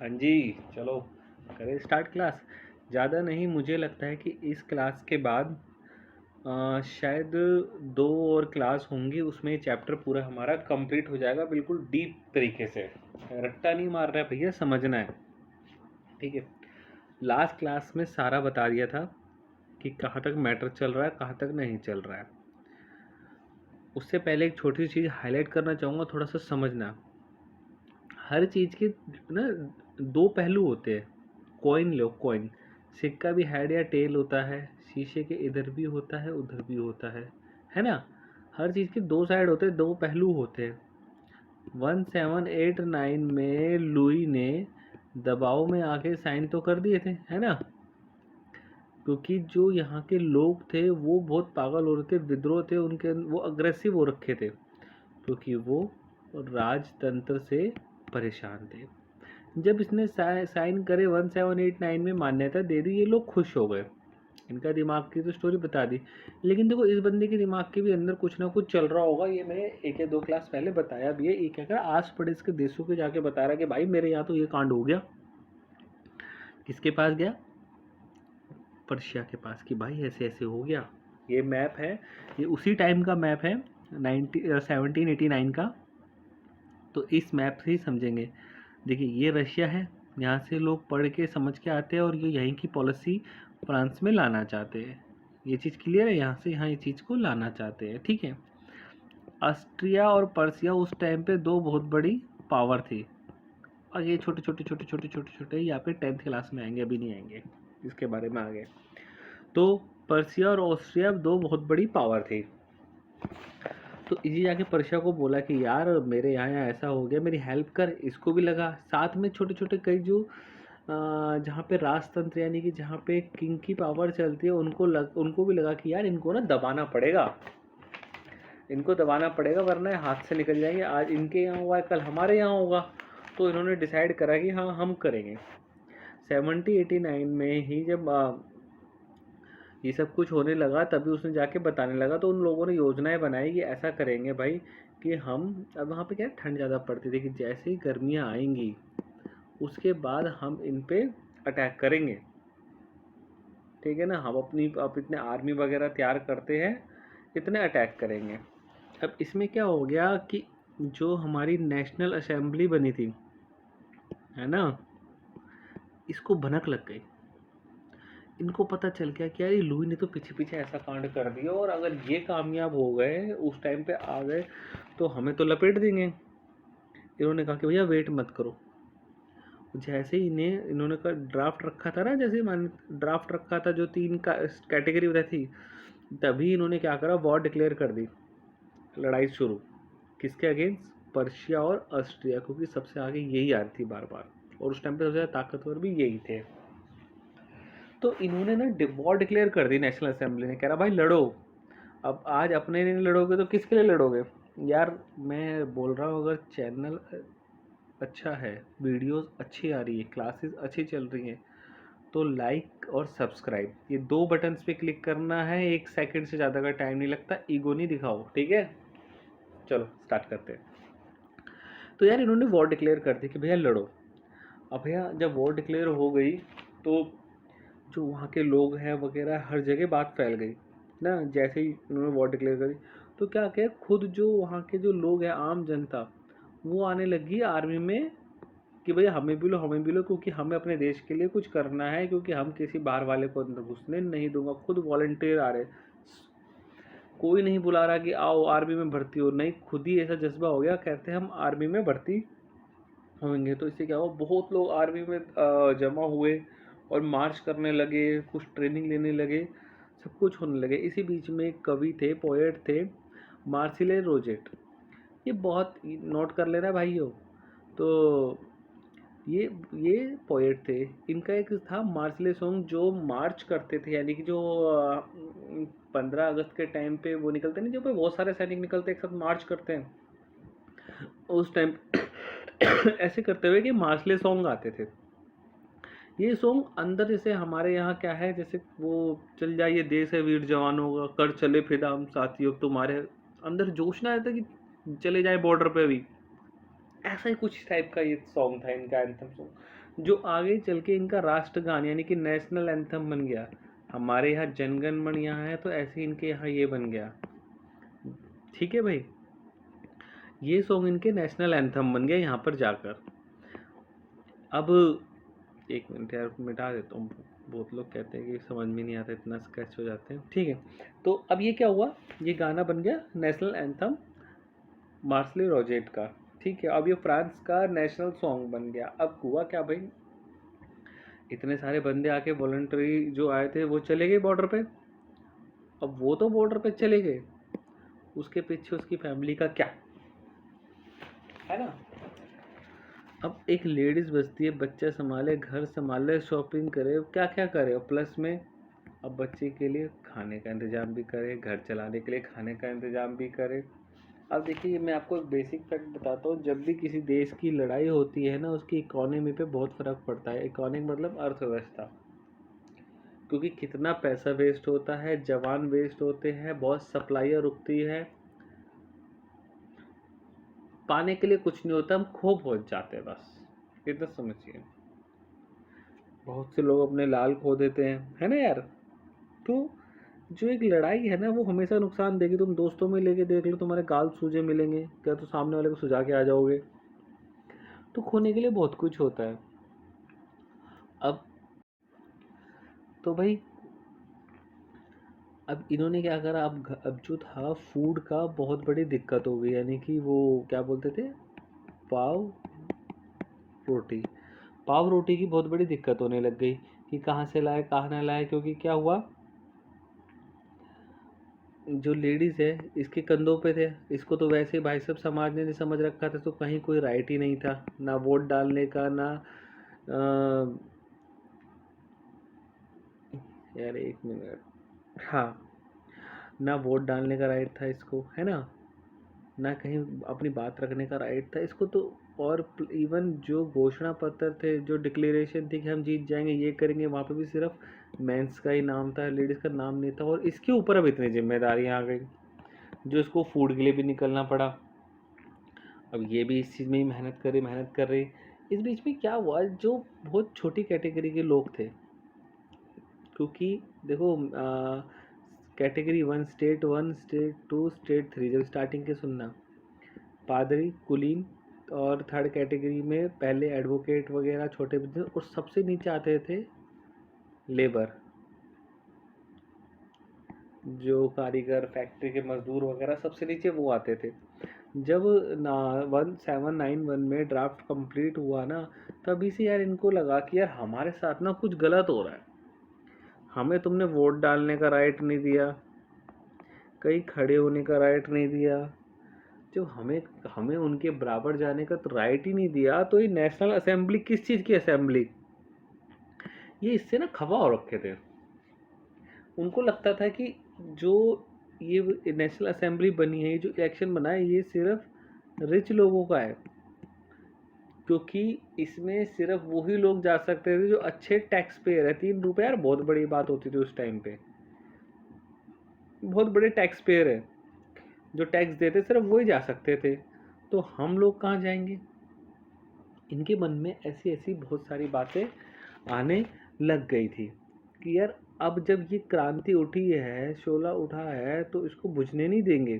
हाँ जी, चलो करें स्टार्ट क्लास। ज़्यादा नहीं, मुझे लगता है कि इस क्लास के बाद शायद 2 और क्लास होंगी, उसमें चैप्टर पूरा हमारा कंप्लीट हो जाएगा बिल्कुल डीप तरीके से। रट्टा नहीं मार रहा है भैया, समझना है, ठीक है। लास्ट क्लास में सारा बता दिया था कि कहाँ तक मैटर चल रहा है, कहाँ तक नहीं चल रहा है। उससे पहले एक छोटी सी चीज़ हाईलाइट करना चाहूँगा, थोड़ा सा समझना। हर चीज़ के ना 2 पहलू होते हैं। कॉइन लो, कॉइन, सिक्का भी हेड या टेल होता है, शीशे के इधर भी होता है उधर भी होता है ना। हर चीज़ के 2 साइड होते हैं, 2 पहलू होते हैं। 1789 में लुई ने दबाव में आके साइन तो कर दिए थे, है ना, क्योंकि जो यहाँ के लोग थे वो बहुत पागल हो रहे थे, विद्रोह थे उनके, वो अग्रेसिव हो रखे थे क्योंकि वो राजतंत्र से परेशान थे। जब इसने साइन करे 1789 में, मान्यता दे दी, ये लोग खुश हो गए। इनका दिमाग की तो स्टोरी बता दी, लेकिन देखो इस बंदे के दिमाग के भी अंदर कुछ ना कुछ चल रहा होगा। ये मैंने 1 या 2 क्लास पहले बताया भी है। ये क्या कर आस पड़ोस के देशों के जाके बता रहा है कि भाई मेरे यहाँ तो ये कांड हो गया। किसके पास गया? पर्शिया के पास, कि भाई ऐसे ऐसे हो गया। ये मैप है, ये उसी टाइम का मैप है 1789 का। तो इस मैप से ही समझेंगे। देखिए ये रशिया है, यहाँ से लोग पढ़ के समझ के आते हैं और ये यहीं की पॉलिसी फ्रांस में लाना चाहते हैं। ये चीज़ क्लियर है, यहाँ से यहाँ ये चीज़ को लाना चाहते हैं, ठीक है। ऑस्ट्रिया और पर्सिया उस टाइम पे 2 बहुत बड़ी पावर थी, और ये छोटे छोटे छोटे छोटे छोटे छोटे यहाँ पे 10th क्लास में आएंगे, अभी नहीं आएंगे, इसके बारे में आगे। तो पर्सिया और ऑस्ट्रिया 2 बहुत बड़ी पावर थी। तो इजी जाके पर्शिया को बोला कि यार मेरे यहाँ ऐसा हो गया, मेरी हेल्प कर। इसको भी लगा, साथ में छोटे छोटे कई जो जहाँ पे राजतंत्र यानी कि जहाँ पे किंग की पावर चलती है, उनको भी लगा कि यार इनको ना दबाना पड़ेगा, इनको दबाना पड़ेगा वरना हाथ से निकल जाएंगे। आज इनके यहाँ हुआ है, कल हमारे यहाँ होगा। तो इन्होंने डिसाइड करा कि हाँ हम करेंगे। 1789 में ही जब ये सब कुछ होने लगा, तभी उसने जाके बताने लगा। तो उन लोगों ने योजनाएं बनाई कि ऐसा करेंगे भाई कि हम, अब वहाँ पे क्या ठंड ज़्यादा पड़ती थी, कि जैसे ही गर्मियाँ आएंगी उसके बाद हम इन पे अटैक करेंगे, ठीक है ना। हम अब इतने आर्मी वगैरह तैयार करते हैं, इतने अटैक करेंगे। अब इसमें क्या हो गया कि जो हमारी नेशनल असेंबली बनी थी, है ना, इसको भनक लग गई। इनको पता चल गया कि यार ये लुई ने तो पीछे पीछे ऐसा कांड कर दिया, और अगर ये कामयाब हो गए, उस टाइम पे आ गए, तो हमें तो लपेट देंगे। इन्होंने कहा कि भैया वेट मत करो। जैसे ही इन्होंने का ड्राफ्ट रखा था ना, जैसे मान ड्राफ्ट रखा था जो 3 का कैटेगरी बताई थी, तभी इन्होंने क्या करा, वॉर डिक्लेयर कर दी, लड़ाई शुरू। किसके अगेंस्ट? पर्शिया और ऑस्ट्रिया, क्योंकि सबसे आगे यही आ रही थी बार बार, और उस टाइम पे सबसे ज़्यादा ताकतवर भी यही थे। तो इन्होंने ना वॉर डिक्लेयर कर दी, नेशनल असेंबली ने, कह रहा भाई लड़ो। अब आज अपने नहीं लड़ोगे तो किसके लिए लड़ोगे? यार मैं बोल रहा हूँ, अगर चैनल अच्छा है, वीडियोस अच्छी आ रही है, क्लासेस अच्छी चल रही हैं, तो लाइक और सब्सक्राइब, ये 2 बटन्स पे क्लिक करना है। 1 सेकंड से ज़्यादा का टाइम नहीं लगता, ईगो नहीं दिखाओ, ठीक है। चलो स्टार्ट करते हैं। तो यार इन्होंने वॉर डिक्लेयर कर दी कि भैया लड़ो। अब भैया जब वॉर डिक्लेयर हो गई, तो जो वहाँ के लोग हैं वगैरह, हर जगह बात फैल गई ना। जैसे ही उन्होंने वॉर डिक्लेयर करी, तो क्या क्या खुद जो वहाँ के जो लोग हैं, आम जनता, वो आने लगी आर्मी में कि भैया हमें भी लो, हमें भी लो, क्योंकि हमें अपने देश के लिए कुछ करना है, क्योंकि हम किसी बाहर वाले को अंदर घुसने नहीं दूंगा। खुद वॉलंटियर आ रहे, कोई नहीं बुला रहा कि आओ आर्मी में भर्ती हो, नहीं, खुद ही ऐसा जज्बा हो गया, कहते हैं हम आर्मी में भर्ती होंगे। तो इससे क्या हुआ, बहुत लोग आर्मी में जमा हुए और मार्च करने लगे, कुछ ट्रेनिंग लेने लगे, सब कुछ होने लगे। इसी बीच में एक कवि थे, पोएट थे, मार्सिले रोजेट। ये बहुत नोट कर लेना भाइयों। तो ये पोएट थे। इनका एक था मार्सिले सॉन्ग, जो मार्च करते थे, यानी कि जो 15 अगस्त के टाइम पे वो निकलते नहीं, जो पे बहुत सारे सैनिक निकलते एक साथ मार्च करते हैं, उस टाइम ऐसे करते हुए कि मार्शले सॉन्ग आते थे। ये सॉन्ग अंदर, जैसे हमारे यहाँ क्या है, जैसे वो चल जाइए देश है वीर जवानों का, कर चले फिदा हम साथियों, तुम्हारे अंदर जोश ना आता कि चले जाए बॉर्डर पे भी, ऐसा ही कुछ टाइप का ये सॉन्ग था इनका, एंथम सॉन्ग, जो आगे चल के इनका राष्ट्रगान यानी कि नेशनल एंथम बन गया। हमारे यहाँ जनगण मन यहाँ है, तो ऐसे ही इनके यहाँ ये बन गया। ठीक है भाई, ये सॉन्ग इनके नेशनल एंथम बन गया यहाँ पर जाकर। अब एक मिनट यार, मिटा देता हूँ, बहुत लोग कहते हैं कि समझ में नहीं आता, इतना स्केच हो जाते हैं। ठीक है, तो अब ये क्या हुआ, ये गाना बन गया नेशनल एंथम मार्शल रोजेट का। ठीक है, अब ये फ्रांस का नेशनल सॉन्ग बन गया। अब हुआ क्या भाई, इतने सारे बंदे आके वॉलंटरी जो आए थे वो चले गए बॉर्डर पे। अब वो तो बॉर्डर पे चले गए, उसके पीछे उसकी फैमिली का क्या है ना। अब एक लेडीज बचती है, बच्चा संभाले, घर संभाले, शॉपिंग करे, क्या क्या करे, और प्लस में अब बच्चे के लिए खाने का इंतजाम भी करे, घर चलाने के लिए खाने का इंतजाम भी करे। अब देखिए, मैं आपको एक बेसिक फैक्ट बताता हूँ, जब भी किसी देश की लड़ाई होती है ना, उसकी इकोनॉमी पे बहुत फ़र्क पड़ता है। इकोनॉमी मतलब अर्थव्यवस्था, क्योंकि कितना पैसा वेस्ट होता है, जवान वेस्ट होते हैं, बहुत सप्लाइयाँ रुकती है, पाने के लिए कुछ नहीं होता, हम खो पहुँच जाते हैं, बस इतना समझिए। बहुत से लोग अपने लाल खो देते हैं, है ना यार। तो जो एक लड़ाई है ना, वो हमेशा नुकसान देगी। तुम दोस्तों में लेके देख लो, तुम्हारे गाल सूजे मिलेंगे क्या, तो सामने वाले को सुझा के आ जाओगे। तो खोने के लिए बहुत कुछ होता है। अब तो भाई, अब इन्होंने क्या करा, अब जो था फूड का बहुत बड़ी दिक्कत हो गई, यानी कि वो क्या बोलते थे, पाव रोटी। पाव रोटी की बहुत बड़ी दिक्कत होने लग गई कि कहाँ से लाए कहाँ ना लाए, क्योंकि क्या हुआ, जो लेडीज है इसके कंधों पे थे, इसको तो वैसे ही भाई साहब समाज ने नहीं समझ रखा था, तो कहीं कोई राइट ही नहीं था, ना वोट डालने का, ना यार एक मिनट, हाँ, ना वोट डालने का राइट था इसको, है ना, ना कहीं अपनी बात रखने का राइट था इसको। तो और इवन जो घोषणा पत्र थे, जो डिक्लेरेशन थी कि हम जीत जाएंगे, ये करेंगे, वहाँ पे भी सिर्फ मेंस का ही नाम था, लेडीज़ का नाम नहीं था। और इसके ऊपर अब इतनी जिम्मेदारियाँ आ गई, जो इसको फूड के लिए भी निकलना पड़ा। अब ये भी इस चीज़ में ही मेहनत कर रही। इस बीच में क्या हुआ, जो बहुत छोटी कैटेगरी के लोग थे, क्योंकि देखो, category one, state two, state three, जब स्टार्टिंग के सुनना, पादरी, कुलीन, और थर्ड कैटेगरी में पहले एडवोकेट वगैरह, छोटे बिजनेस, और सबसे नीचे आते थे लेबर, जो कारीगर, फैक्ट्री के मजदूर वगैरह, सबसे नीचे वो आते थे। जब 1791 में ड्राफ्ट कंप्लीट हुआ ना, तभी से यार इनको लगा कि यार हमारे साथ ना कुछ गलत हो रहा है, हमें तुमने वोट डालने का राइट नहीं दिया, कहीं खड़े होने का राइट नहीं दिया, जब हमें हमें उनके बराबर जाने का तो राइट ही नहीं दिया, तो ये नेशनल असेंबली किस चीज़ की असेंबली। ये इससे ना खफा हो रखे थे। उनको लगता था कि जो ये नेशनल असेंबली बनी है, ये जो इलेक्शन बना है, ये सिर्फ रिच लोगों का है, क्योंकि इसमें सिर्फ वही लोग जा सकते थे जो अच्छे टैक्स पेयर है। 3 रुपये यार बहुत बड़ी बात होती थी उस टाइम पे, बहुत बड़े टैक्स पेयर है, जो टैक्स देते सिर्फ वही जा सकते थे। तो हम लोग कहाँ जाएंगे। इनके मन में ऐसी ऐसी बहुत सारी बातें आने लग गई थी कि यार अब जब ये क्रांति उठी है, शोला उठा है, तो इसको बुझने नहीं देंगे।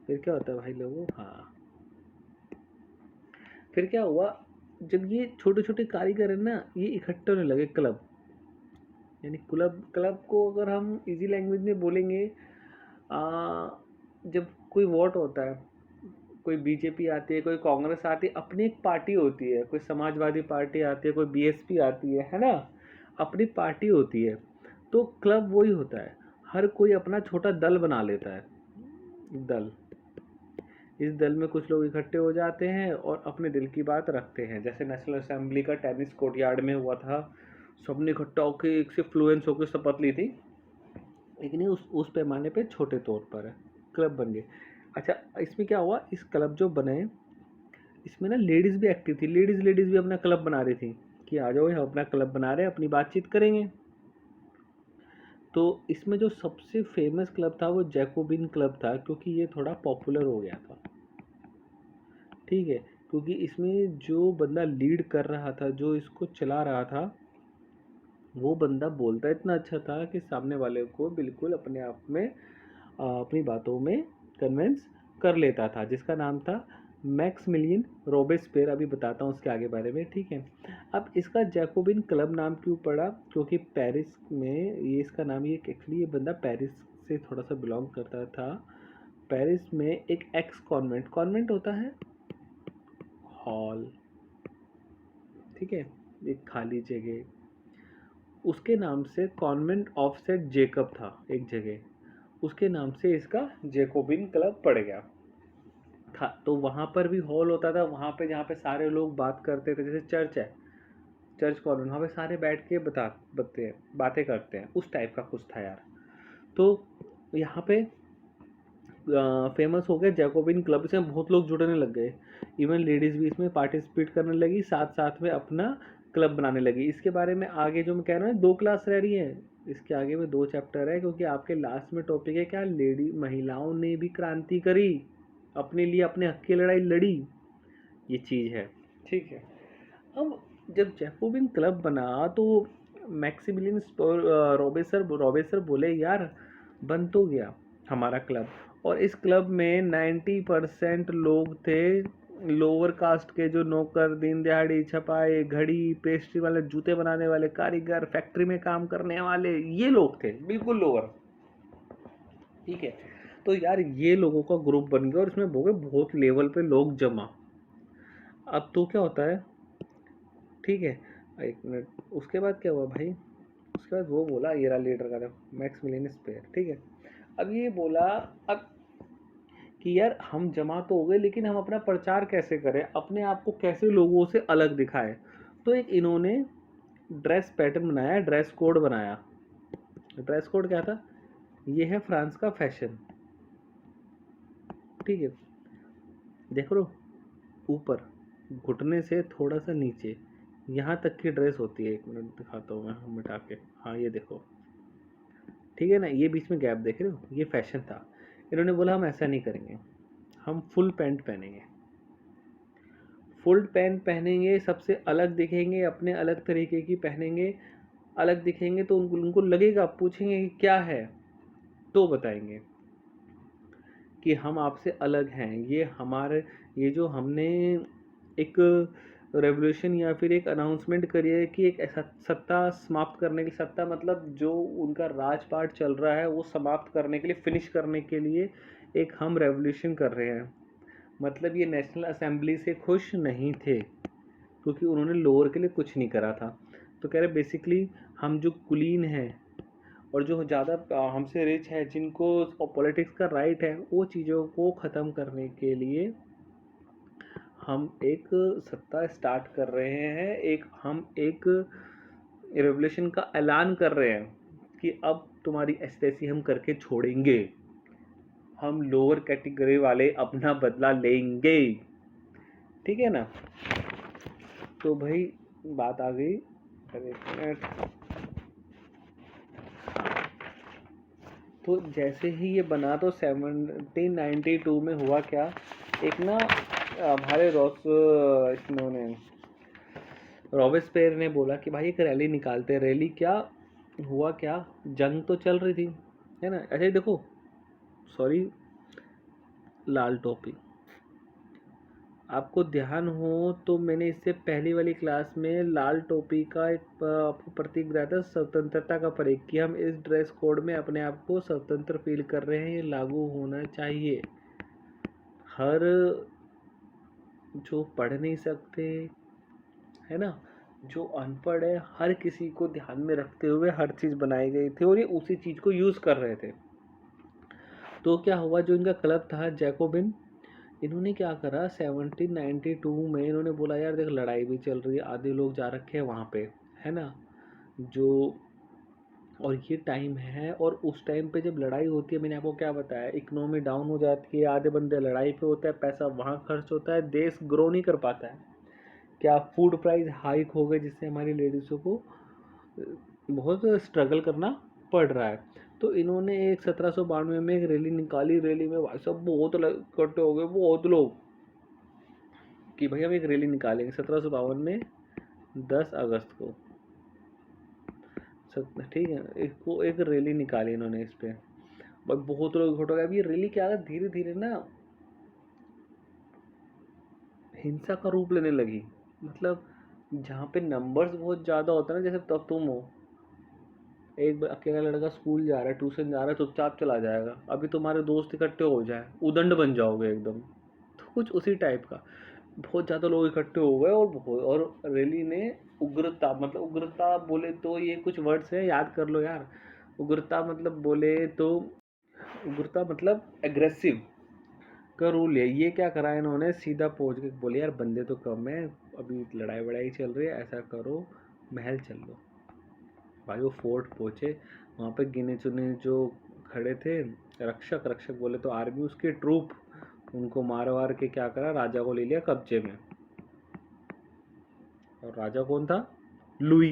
फिर क्या होता है भाई लोगों, हाँ, फिर क्या हुआ, जब ये छोटे छोटे कारीगर है ना, ये इकट्ठे होने लगे क्लब, यानी क्लब क्लब को अगर हम इजी लैंग्वेज में बोलेंगे, जब कोई वोट होता है, कोई बीजेपी आती है, कोई कांग्रेस आती है, अपनी एक पार्टी होती है, कोई समाजवादी पार्टी आती है, कोई बीएसपी आती है ना, अपनी पार्टी होती है। तो क्लब वही होता है, हर कोई अपना छोटा दल बना लेता है, दल। इस दल में कुछ लोग इकट्ठे हो जाते हैं और अपने दिल की बात रखते हैं। जैसे नेशनल असेंबली का टेनिस कोर्टयार्ड में हुआ था, सबने इकट्ठा होकर एक से फ्लुएंस होकर शपथ ली थी, लेकिन ये उस पैमाने पे छोटे तौर पर है, क्लब बन गए। अच्छा, इसमें क्या हुआ, इस क्लब जो बने, इसमें ना लेडीज़ भी एक्टिव थी, लेडीज़ भी अपना क्लब बना रही थी कि आ जाओ, हम अपना क्लब बना रहे हैं, अपनी बातचीत करेंगे। तो इसमें जो सबसे फेमस क्लब था वो जैकोबिन क्लब था, क्योंकि ये थोड़ा पॉपुलर हो गया था। ठीक है, क्योंकि इसमें जो बंदा लीड कर रहा था, जो इसको चला रहा था, वो बंदा बोलता इतना अच्छा था कि सामने वाले को बिल्कुल अपने आप में अपनी बातों में कन्विंस कर लेता था, जिसका नाम था मैक्समिलियन रॉबेस्पियर। अभी बताता हूँ उसके आगे बारे में, ठीक है। अब इसका जैकोबिन क्लब नाम क्यों पड़ा, क्योंकि पेरिस में ये इसका नाम, ये एक्चुअली ये बंदा पेरिस से थोड़ा सा बिलोंग करता था। पेरिस में एक एक्स कॉन्वेंट, कॉन्वेंट होता है हॉल, ठीक है, एक खाली जगह, उसके नाम से कॉन्वेंट ऑफ सेंट जेकब था एक जगह, उसके नाम से इसका जैकोबिन क्लब पड़ गया था। तो वहाँ पर भी हॉल होता था, वहाँ पे जहाँ पे सारे लोग बात करते थे, जैसे चर्च है, चर्च कॉन्वेंट, वहाँ पे सारे बैठ के बातें करते हैं, उस टाइप का कुछ था यार। तो यहाँ पे फेमस हो गया जैकोबिन क्लब, इसमें बहुत लोग जुड़ने लग गए, इवन लेडीज़ भी इसमें पार्टिसिपेट करने लगी, साथ साथ में अपना क्लब बनाने लगी। इसके बारे में आगे जो मैं कह रहा हूँ 2 क्लास रह रही है, इसके आगे में 2 चैप्टर है, क्योंकि आपके लास्ट में टॉपिक है क्या, लेडी महिलाओं ने भी क्रांति करी, अपने लिए अपने हक की लड़ाई लड़ी, ये चीज़ है, ठीक है। अब जब जैकोबिन क्लब बना तो मैक्सिमिलियन रॉबेसर बोले यार बन तो गया हमारा क्लब, और इस क्लब में 90% लोग थे लोअर कास्ट के, जो नौकर, दिन दिहाड़ी, छपाई, घड़ी, पेस्ट्री वाले, जूते बनाने वाले, कारीगर, फैक्ट्री में काम करने वाले, ये लोग थे बिल्कुल लोअर, ठीक है। तो यार ये लोगों का ग्रुप बन गया और इसमें हो गए बहुत लेवल पे लोग जमा। अब तो क्या होता है, ठीक है, एक मिनट, उसके बाद क्या हुआ भाई, उसके बाद वो बोला, ये रहा लीडर का था मैक्समिलियन स्पेयर, ठीक है। अब ये बोला अब कि यार हम जमा तो हो गए, लेकिन हम अपना प्रचार कैसे करें, अपने आप को कैसे लोगों से अलग दिखाएं। तो एक इन्होंने ड्रेस पैटर्न बनाया, ड्रेस कोड बनाया। ड्रेस कोड क्या था, ये है फ्रांस का फैशन, ठीक है, देख लो ऊपर घुटने से थोड़ा सा नीचे यहाँ तक की ड्रेस होती है, एक मिनट दिखाता हूँ मैं मिटा के, हाँ ये देखो, ठीक है ना, ये बीच में गैप देख रहे हो, ये फैशन था। इन्होंने बोला हम ऐसा नहीं करेंगे, हम फुल पैंट पहनेंगे, फुल पैंट पहनेंगे, सबसे अलग दिखेंगे, अपने अलग तरीके की पहनेंगे, अलग दिखेंगे तो उनको लगेगा, पूछेंगे कि क्या है, तो बताएंगे कि हम आपसे अलग हैं, ये हमारे, ये जो हमने एक रेवोल्यूशन या फिर एक अनाउंसमेंट करी है कि एक ऐसा सत्ता समाप्त करने की, सत्ता मतलब जो उनका राजपाट चल रहा है वो समाप्त करने के लिए, फिनिश करने के लिए एक हम रेवोल्यूशन कर रहे हैं। मतलब ये नेशनल असेंबली से खुश नहीं थे, क्योंकि उन्होंने लोअर के लिए कुछ नहीं करा था। तो कह रहे बेसिकली हम जो कुलीन हैं और जो ज़्यादा हमसे रिच है, जिनको पॉलिटिक्स का राइट है, वो चीज़ों को ख़त्म करने के लिए हम एक सत्ता स्टार्ट कर रहे हैं, एक रेवोल्यूशन का ऐलान कर रहे हैं कि अब तुम्हारी ऐसी हम करके छोड़ेंगे, हम लोअर कैटेगरी वाले अपना बदला लेंगे, ठीक है ना। तो भाई बात आ गई, एक मिनट, तो जैसे ही ये बना तो 1792 में हुआ क्या, एक ना हमारे इन्होंने रॉबेस्पियर ने बोला कि भाई एक रैली निकालते हैं। रैली क्या हुआ, क्या जंग तो चल रही थी, है ना। अच्छा देखो, सॉरी, लाल टोपी, आपको ध्यान हो तो मैंने इससे पहली वाली क्लास में लाल टोपी का एक आपको प्रतीक दिया था, स्वतंत्रता का प्रतीक, कि हम इस ड्रेस कोड में अपने आप को स्वतंत्र फील कर रहे हैं, ये लागू होना चाहिए। हर जो पढ़ नहीं सकते, है ना, जो अनपढ़ है, हर किसी को ध्यान में रखते हुए हर चीज़ बनाई गई थी और ये उसी चीज़ को यूज़ कर रहे थे। तो क्या हुआ, जो इनका क्लब था जैकोबिन, इन्होंने क्या करा 1792 में, इन्होंने बोला यार देख लड़ाई भी चल रही है, आधे लोग जा रखे हैं वहाँ पे, है ना, जो, और ये टाइम है, और उस टाइम पे जब लड़ाई होती है, मैंने आपको क्या बताया, इकोनॉमी डाउन हो जाती है, आधे बंदे लड़ाई पे होता है, पैसा वहाँ खर्च होता है, देश ग्रो नहीं कर पाता है, क्या फूड प्राइस हाइक हो गए, जिससे हमारी लेडीज़ों को बहुत स्ट्रगल करना पड़ रहा है। तो इन्होंने एक 1792 में एक रैली निकाली, रैली में भाई साहब बहुत इकट्ठे हो गए, बहुत लोग, कि भाई हम एक रैली निकालेंगे 1752 में 10 अगस्त को, ठीक है, एक रैली निकाली इन्होंने इस पे, बहुत लोग इकट्ठा हो गए। अब ये रैली क्या है, धीरे धीरे ना हिंसा का रूप लेने लगी। मतलब जहाँ पे नंबर्स बहुत ज़्यादा होता है ना, जैसे तब तुम हो, एक अकेला लड़का स्कूल जा रहा है, ट्यूशन जा रहा है, चुपचाप चला जाएगा, अभी तुम्हारे दोस्त इकट्ठे हो जाए उदंड बन जाओगे एकदम। तो कुछ उसी टाइप का बहुत ज़्यादा लोग इकट्ठे हो गए, और रैली ने उग्रता, मतलब उग्रता बोले तो ये कुछ वर्ड्स हैं, याद कर लो यार। उग्रता मतलब बोले तो, उग्रता मतलब एग्रेसिव का रूल है। ये क्या करा इन्होंने, सीधा पहुंच के बोले यार बंदे तो कम है, अभी लड़ाई वड़ाई चल रही है, ऐसा करो महल चल लो। भाई वो फोर्ट पहुंचे, वहाँ पे गिने चुने जो खड़े थे रक्षक, रक्षक बोले तो आर्मी, उसके ट्रूप, उनको मार वार के क्या करा, राजा को ले लिया कब्जे में। और राजा कौन था, लुई,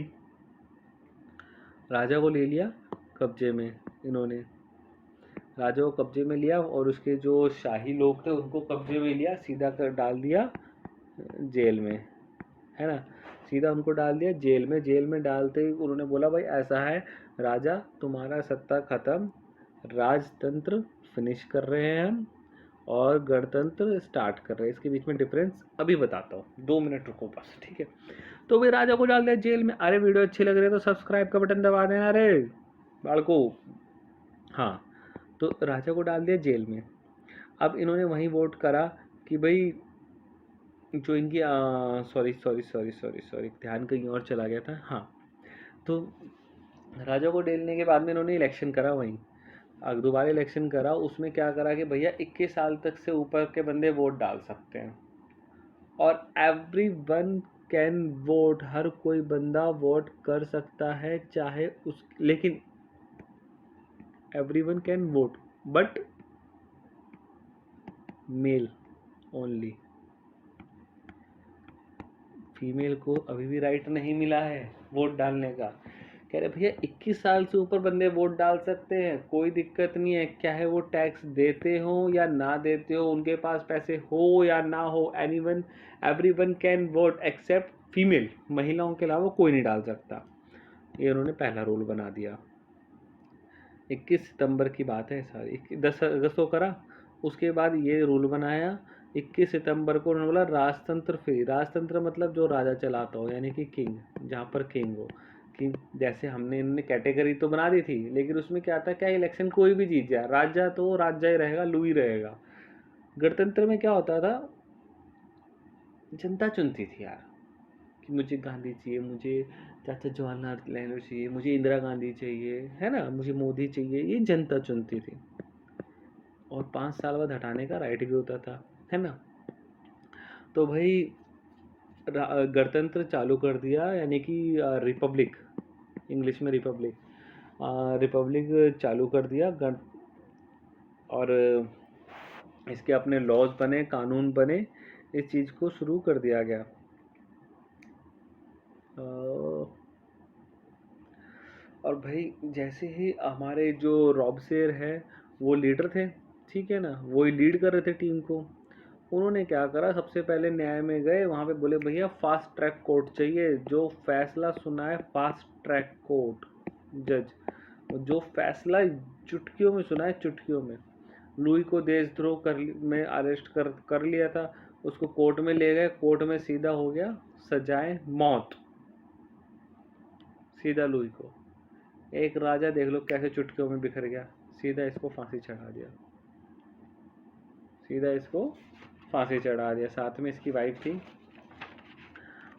राजा को ले लिया कब्जे में इन्होंने, राजा को कब्जे में लिया, और उसके जो शाही लोग थे उनको कब्जे में लिया, सीधा कर डाल दिया जेल में, है ना, सीधा उनको डाल दिया जेल में। जेल में डालते ही उन्होंने बोला भाई ऐसा है राजा, तुम्हारा सत्ता खत्म, राजतंत्र फिनिश कर रहे हैं हम, और गणतंत्र स्टार्ट कर रहे हैं, इसके बीच में डिफरेंस अभी बताता हूँ, 2 मिनट रुको बस, ठीक है। तो भाई राजा को डाल दिया जेल में। अरे वीडियो अच्छी लग रही है तो सब्सक्राइब का बटन दबा देना रे बालको। हाँ, तो राजा को डाल दिया जेल में। अब इन्होंने वहीं वोट करा कि भाई जो इनकी, sorry sorry sorry sorry sorry, ध्यान कहीं और चला गया था। हाँ, तो राजा को डेलने के बाद में इन्होंने इलेक्शन करा वहीं, अब दोबारा इलेक्शन करा, उसमें क्या करा कि भैया 21 साल तक से ऊपर के बंदे वोट डाल सकते हैं, और एवरी वन कैन वोट, हर कोई बंदा वोट कर सकता है, चाहे उस, लेकिन everyone can vote but male only, female को अभी भी राइट नहीं मिला है वोट डालने का। कह रहे भैया 21 साल से ऊपर बंदे वोट डाल सकते हैं, कोई दिक्कत नहीं है, क्या है वो टैक्स देते हो या ना देते हो, उनके पास पैसे हो या ना हो, anyone everyone can vote except female, महिलाओं के अलावा कोई नहीं डाल सकता। ये उन्होंने पहला रूल बना दिया। 21 सितंबर की बात है, सारी 10 अगस्त को करा, उसके बाद ये रूल बनाया। 21 सितंबर को उन्होंने बोला राजतंत्र फ्री, राजतंत्र मतलब जो राजा चलाता हो, यानी कि किंग, जहाँ पर किंग हो, कि जैसे हमने इन्होंने कैटेगरी तो बना दी थी, लेकिन उसमें क्या था, क्या इलेक्शन कोई भी जीत जाए, राजा तो राजा ही रहेगा, लुई रहेगा। गणतंत्र में क्या होता था, जनता चुनती थी यार, कि मुझे गांधी चाहिए, मुझे चाचा जवाहरलाल नेहरू चाहिए, मुझे इंदिरा गांधी चाहिए, है ना, मुझे मोदी चाहिए, ये जनता चुनती थी, और 5 साल बाद हटाने का राइट भी होता था, है ना। तो भाई गणतंत्र चालू कर दिया, यानी कि रिपब्लिक, इंग्लिश में रिपब्लिक, रिपब्लिक चालू कर दिया और इसके अपने लॉज बने, कानून बने, इस चीज़ को शुरू कर दिया गया। और भाई जैसे ही हमारे जो रॉबसेर है वो लीडर थे, ठीक है ना, वो ही लीड कर रहे थे टीम को, उन्होंने क्या करा, सबसे पहले न्याय में गए, वहाँ पे बोले भैया फास्ट ट्रैक कोर्ट चाहिए, जो फैसला सुनाए फास्ट ट्रैक कोर्ट जज, जो फैसला चुटकियों में सुनाए, चुटकियों में। लुई को देशद्रोह में अरेस्ट कर लिया था, उसको कोर्ट में ले गए, कोर्ट में सीधा हो गया सजाए मौत, सीधा लुई को। एक राजा देख लो कैसे चुटकियों में बिखर गया, सीधा इसको फांसी चढ़ा दिया, सीधा इसको फांसी चढ़ा दिया। साथ में इसकी वाइफ थी,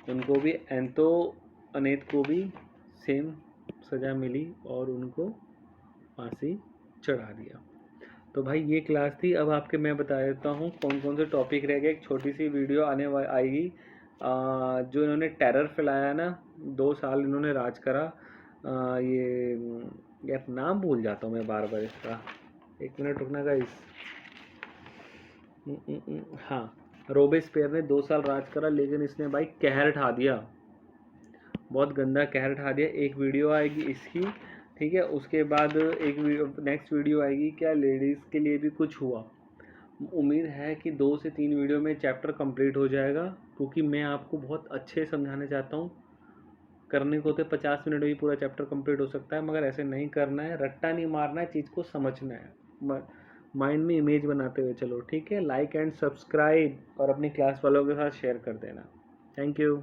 उनको भी, एंतो अनेत को भी सेम सज़ा मिली और उनको फांसी चढ़ा दिया। तो भाई ये क्लास थी। अब आपके मैं बता देता हूँ कौन कौन से टॉपिक रह गए। एक छोटी सी वीडियो आएगी, जो इन्होंने टेरर फैलाया ना, 2 साल इन्होंने राज करा, ये यार नाम भूल जाता हूँ मैं बार बार इसका, 1 मिनट रुकना गाइस। हाँ, रोबेस्पियर ने 2 साल राज करा, लेकिन इसने भाई कहर ढा दिया, बहुत गंदा कहर ढा दिया। एक वीडियो आएगी इसकी, ठीक है, उसके बाद एक नेक्स्ट वीडियो आएगी क्या लेडीज़ के लिए भी कुछ हुआ, उम्मीद है कि 2 से 3 वीडियो में चैप्टर कंप्लीट हो जाएगा, क्योंकि मैं आपको बहुत अच्छे समझाने चाहता हूँ। करने को तो 50 मिनट में ही पूरा चैप्टर कंप्लीट हो सकता है, मगर ऐसे नहीं करना है, रट्टा नहीं मारना है, चीज़ को समझना है, माइंड में इमेज बनाते हुए चलो। ठीक है, लाइक एंड सब्सक्राइब और अपनी क्लास वालों के साथ शेयर कर देना। Thank you.